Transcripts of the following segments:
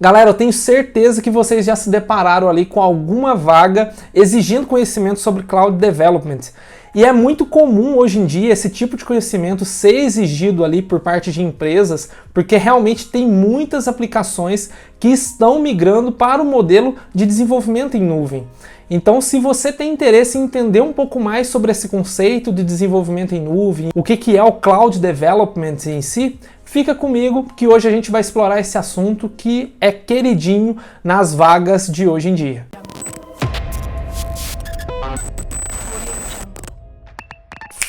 Galera, eu tenho certeza que vocês já se depararam ali com alguma vaga exigindo conhecimento sobre Cloud Development. E é muito comum hoje em dia esse tipo de conhecimento ser exigido ali por parte de empresas, porque realmente tem muitas aplicações que estão migrando para o modelo de desenvolvimento em nuvem. Então, se você tem interesse em entender um pouco mais sobre esse conceito de desenvolvimento em nuvem, o que é o Cloud Development em si, fica comigo que hoje a gente vai explorar esse assunto que é queridinho nas vagas de hoje em dia.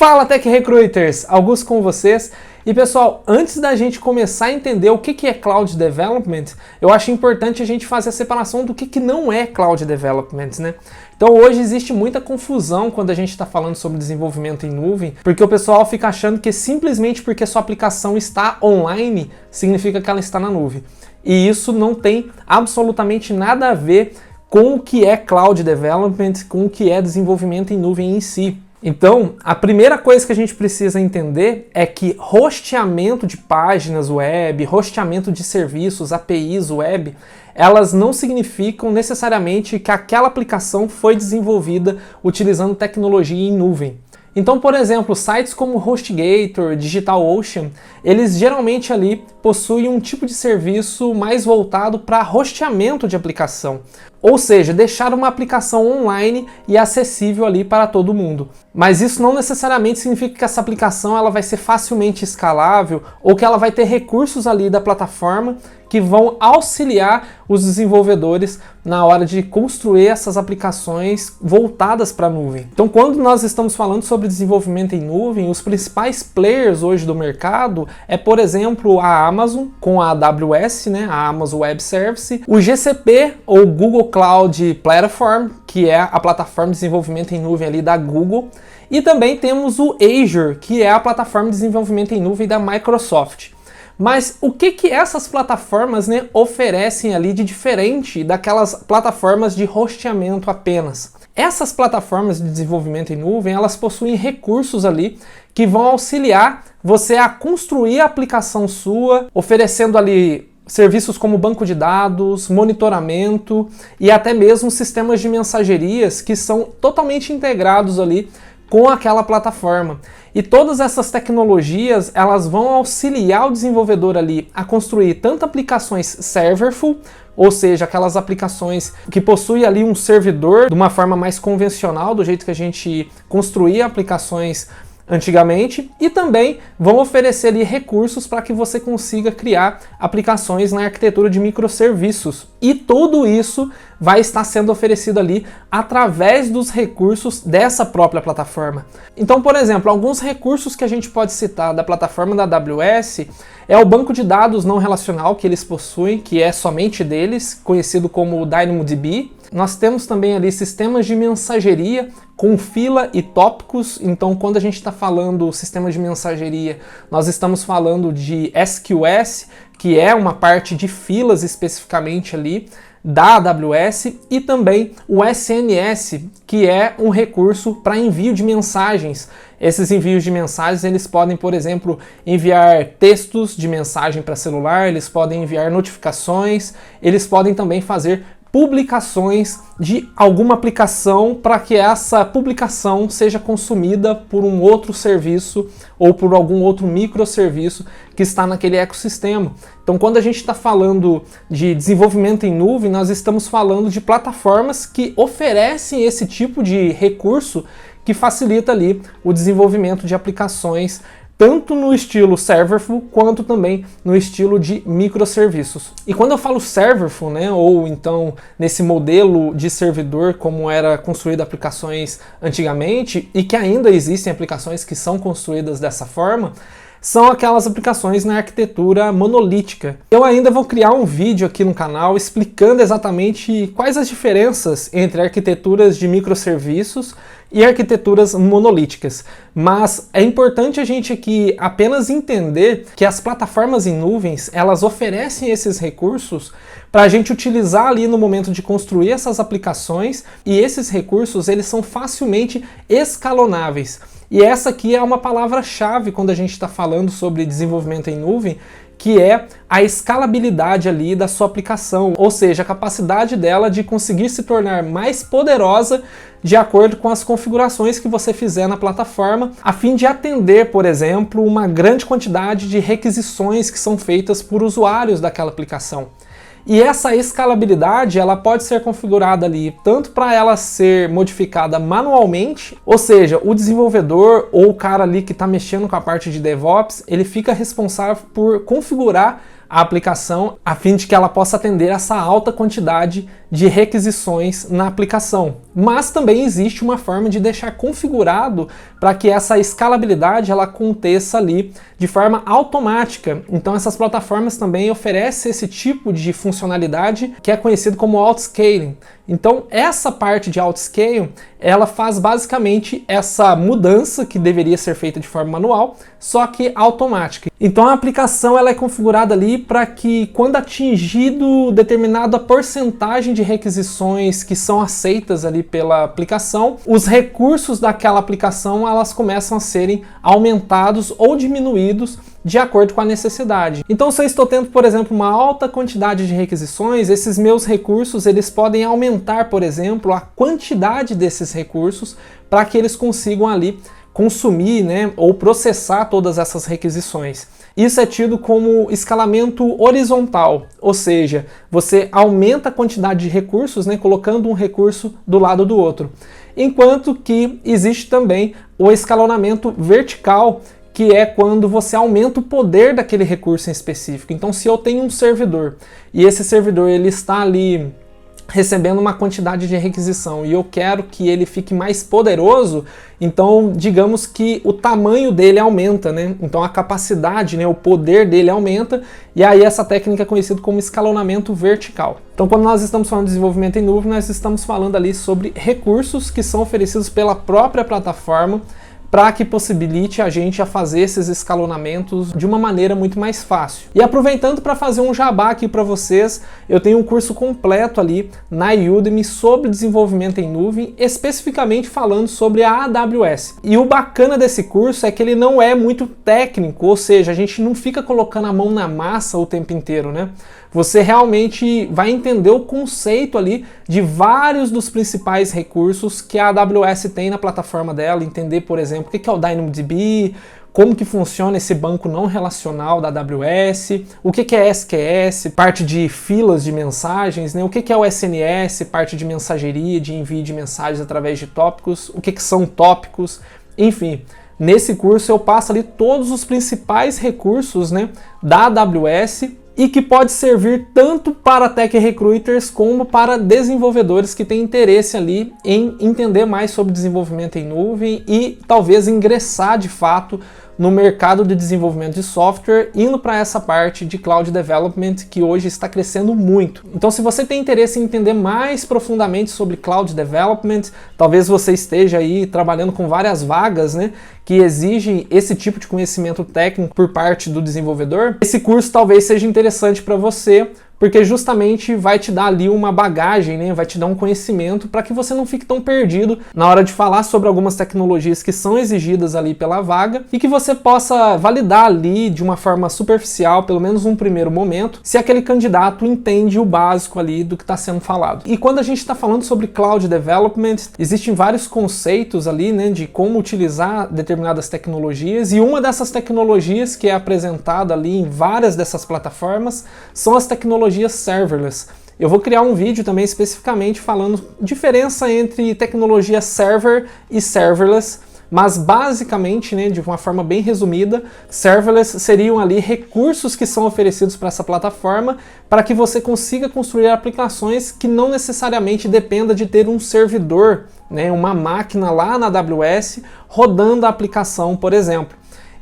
Fala Tech Recruiters, Augusto com vocês. E pessoal, antes da gente começar a entender o que é Cloud Development, eu acho importante a gente fazer a separação do que não é Cloud Development, né? Então hoje existe muita confusão quando a gente está falando sobre desenvolvimento em nuvem, porque o pessoal fica achando que simplesmente porque sua aplicação está online, significa que ela está na nuvem. E isso não tem absolutamente nada a ver com o que é Cloud Development, com o que é desenvolvimento em nuvem em si. Então, a primeira coisa que a gente precisa entender é que hosteamento de páginas web, hosteamento de serviços, APIs web, elas não significam necessariamente que aquela aplicação foi desenvolvida utilizando tecnologia em nuvem. Então, por exemplo, sites como HostGator, DigitalOcean, eles geralmente ali possuem um tipo de serviço mais voltado para hosteamento de aplicação. Ou seja, deixar uma aplicação online e acessível ali para todo mundo. Mas isso não necessariamente significa que essa aplicação ela vai ser facilmente escalável ou que ela vai ter recursos ali da plataforma que vão auxiliar os desenvolvedores na hora de construir essas aplicações voltadas para a nuvem. Então, quando nós estamos falando sobre desenvolvimento em nuvem, os principais players hoje do mercado é, por exemplo, a Amazon com a AWS, né, a Amazon Web Service, o GCP ou Google Cloud Platform, que é a plataforma de desenvolvimento em nuvem ali da Google, e também temos o Azure, que é a plataforma de desenvolvimento em nuvem da Microsoft. Mas o que essas plataformas, né, oferecem ali de diferente daquelas plataformas de hosteamento apenas? Essas plataformas de desenvolvimento em nuvem, elas possuem recursos ali que vão auxiliar você a construir a aplicação sua, oferecendo ali serviços como banco de dados, monitoramento e até mesmo sistemas de mensagerias que são totalmente integrados ali com aquela plataforma. E todas essas tecnologias, elas vão auxiliar o desenvolvedor ali a construir tanto aplicações serverful, ou seja, aquelas aplicações que possuem ali um servidor de uma forma mais convencional, do jeito que a gente construía aplicações antigamente, e também vão oferecer ali recursos para que você consiga criar aplicações na arquitetura de microserviços. E tudo isso vai estar sendo oferecido ali através dos recursos dessa própria plataforma. Então, por exemplo, alguns recursos que a gente pode citar da plataforma da AWS é o banco de dados não relacional que eles possuem, que é somente deles, conhecido como DynamoDB. Nós temos também ali sistemas de mensageria com fila e tópicos. Então, quando a gente está falando sistema de mensageria, nós estamos falando de SQS, que é uma parte de filas especificamente ali da AWS, e também o SNS, que é um recurso para envio de mensagens. Esses envios de mensagens, eles podem, por exemplo, enviar textos de mensagem para celular, eles podem enviar notificações, eles podem também fazer publicações de alguma aplicação para que essa publicação seja consumida por um outro serviço ou por algum outro microserviço que está naquele ecossistema. Então, quando a gente está falando de desenvolvimento em nuvem, nós estamos falando de plataformas que oferecem esse tipo de recurso que facilita ali o desenvolvimento de aplicações tanto no estilo serverful quanto também no estilo de microserviços. E quando eu falo serverful, né, ou então nesse modelo de servidor como era construído aplicações antigamente e que ainda existem aplicações que são construídas dessa forma, são aquelas aplicações na arquitetura monolítica. Eu ainda vou criar um vídeo aqui no canal explicando exatamente quais as diferenças entre arquiteturas de microserviços e arquiteturas monolíticas. Mas é importante a gente aqui apenas entender que as plataformas em nuvens, elas oferecem esses recursos para a gente utilizar ali no momento de construir essas aplicações, e esses recursos eles são facilmente escalonáveis. E essa aqui é uma palavra-chave quando a gente está falando sobre desenvolvimento em nuvem, que é a escalabilidade ali da sua aplicação, ou seja, a capacidade dela de conseguir se tornar mais poderosa de acordo com as configurações que você fizer na plataforma, a fim de atender, por exemplo, uma grande quantidade de requisições que são feitas por usuários daquela aplicação. E essa escalabilidade, ela pode ser configurada ali tanto para ela ser modificada manualmente, ou seja, o desenvolvedor ou o cara ali que está mexendo com a parte de DevOps, ele fica responsável por configurar a aplicação a fim de que ela possa atender essa alta quantidade de requisições na aplicação. Mas também existe uma forma de deixar configurado para que essa escalabilidade ela aconteça ali de forma automática. Então essas plataformas também oferecem esse tipo de funcionalidade que é conhecido como autoscaling. Então essa parte de autoscaling, ela faz basicamente essa mudança que deveria ser feita de forma manual, só que automática. Então a aplicação ela é configurada ali para que quando atingido determinada porcentagem de requisições que são aceitas ali pela aplicação, os recursos daquela aplicação elas começam a serem aumentados ou diminuídos de acordo com a necessidade. Então, se eu estou tendo, por exemplo, uma alta quantidade de requisições, esses meus recursos eles podem aumentar, por exemplo, a quantidade desses recursos para que eles consigam ali consumir, né, ou processar todas essas requisições. Isso é tido como escalamento horizontal, ou seja, você aumenta a quantidade de recursos, né, colocando um recurso do lado do outro. Enquanto que existe também o escalonamento vertical, que é quando você aumenta o poder daquele recurso em específico. Então, se eu tenho um servidor e esse servidor ele está ali recebendo uma quantidade de requisição e eu quero que ele fique mais poderoso, então digamos que o tamanho dele aumenta, né? Então a capacidade, né, o poder dele aumenta, e aí essa técnica é conhecida como escalonamento vertical. Então quando nós estamos falando de desenvolvimento em nuvem, nós estamos falando ali sobre recursos que são oferecidos pela própria plataforma para que possibilite a gente a fazer esses escalonamentos de uma maneira muito mais fácil. E aproveitando para fazer um jabá aqui para vocês, eu tenho um curso completo ali na Udemy sobre desenvolvimento em nuvem, especificamente falando sobre a AWS. E o bacana desse curso é que ele não é muito técnico, ou seja, a gente não fica colocando a mão na massa o tempo inteiro, né? Você realmente vai entender o conceito ali de vários dos principais recursos que a AWS tem na plataforma dela, entender, por exemplo, o que é o DynamoDB, como que funciona esse banco não relacional da AWS, o que é SQS, parte de filas de mensagens, né? O que é o SNS, parte de mensageria, de envio de mensagens através de tópicos, o que são tópicos, enfim. Nesse curso eu passo ali todos os principais recursos, né, da AWS, e que pode servir tanto para tech recruiters como para desenvolvedores que têm interesse ali em entender mais sobre desenvolvimento em nuvem e talvez ingressar de fato no mercado de desenvolvimento de software, indo para essa parte de cloud development que hoje está crescendo muito. Então, se você tem interesse em entender mais profundamente sobre cloud development, talvez você esteja aí trabalhando com várias vagas, né, que exigem esse tipo de conhecimento técnico por parte do desenvolvedor, esse curso talvez seja interessante para você, porque justamente vai te dar ali uma bagagem, né? Vai te dar um conhecimento para que você não fique tão perdido na hora de falar sobre algumas tecnologias que são exigidas ali pela vaga e que você possa validar ali de uma forma superficial, pelo menos num primeiro momento, se aquele candidato entende o básico ali do que está sendo falado. E quando a gente está falando sobre cloud development, existem vários conceitos ali, né, de como utilizar determinadas tecnologias, e uma dessas tecnologias que é apresentada ali em várias dessas plataformas são as tecnologias serverless. Eu vou criar um vídeo também especificamente falando diferença entre tecnologia server e serverless, mas basicamente, né, de uma forma bem resumida, serverless seriam ali recursos que são oferecidos para essa plataforma para que você consiga construir aplicações que não necessariamente dependa de ter um servidor, né, uma máquina lá na AWS rodando a aplicação, por exemplo.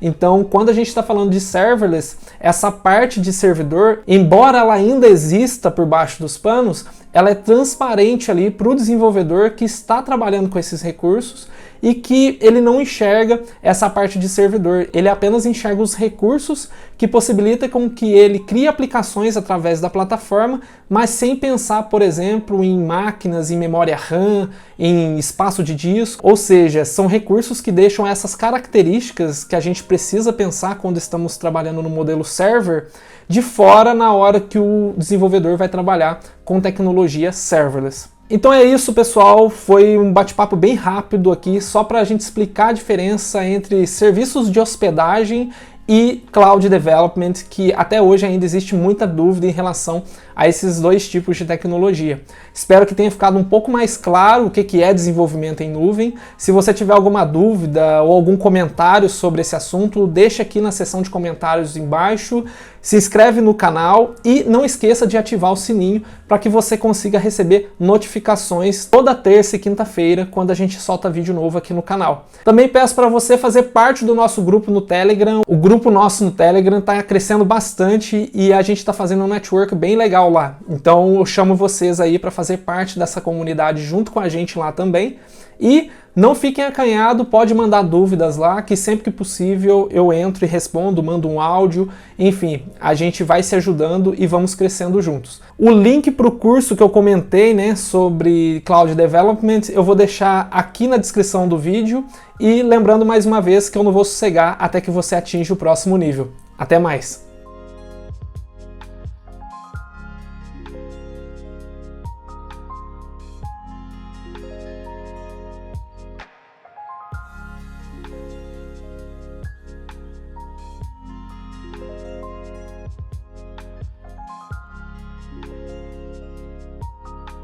Então, quando a gente está falando de serverless, essa parte de servidor, embora ela ainda exista por baixo dos panos, ela é transparente ali para o desenvolvedor que está trabalhando com esses recursos e que ele não enxerga essa parte de servidor, ele apenas enxerga os recursos que possibilitam com que ele crie aplicações através da plataforma, mas sem pensar, por exemplo, em máquinas, em memória RAM, em espaço de disco, ou seja, são recursos que deixam essas características que a gente precisa pensar quando estamos trabalhando no modelo server de fora na hora que o desenvolvedor vai trabalhar com tecnologia serverless. Então é isso, pessoal, foi um bate-papo bem rápido aqui, só para a gente explicar a diferença entre serviços de hospedagem e Cloud Development, que até hoje ainda existe muita dúvida em relação a esses dois tipos de tecnologia. Espero que tenha ficado um pouco mais claro o que é desenvolvimento em nuvem. Se você tiver alguma dúvida ou algum comentário sobre esse assunto, deixa aqui na seção de comentários embaixo, se inscreve no canal e não esqueça de ativar o sininho para que você consiga receber notificações toda terça e quinta-feira quando a gente solta vídeo novo aqui no canal. Também peço para você fazer parte do nosso grupo no Telegram. O grupo nosso no Telegram está crescendo bastante e a gente está fazendo um network bem legal lá. Então eu chamo vocês aí para fazer parte dessa comunidade junto com a gente lá também. E não fiquem acanhados, pode mandar dúvidas lá, que sempre que possível eu entro e respondo, mando um áudio, enfim, a gente vai se ajudando e vamos crescendo juntos. O link para o curso que eu comentei, né, sobre Cloud Development, eu vou deixar aqui na descrição do vídeo e lembrando mais uma vez que eu não vou sossegar até que você atinja o próximo nível. Até mais!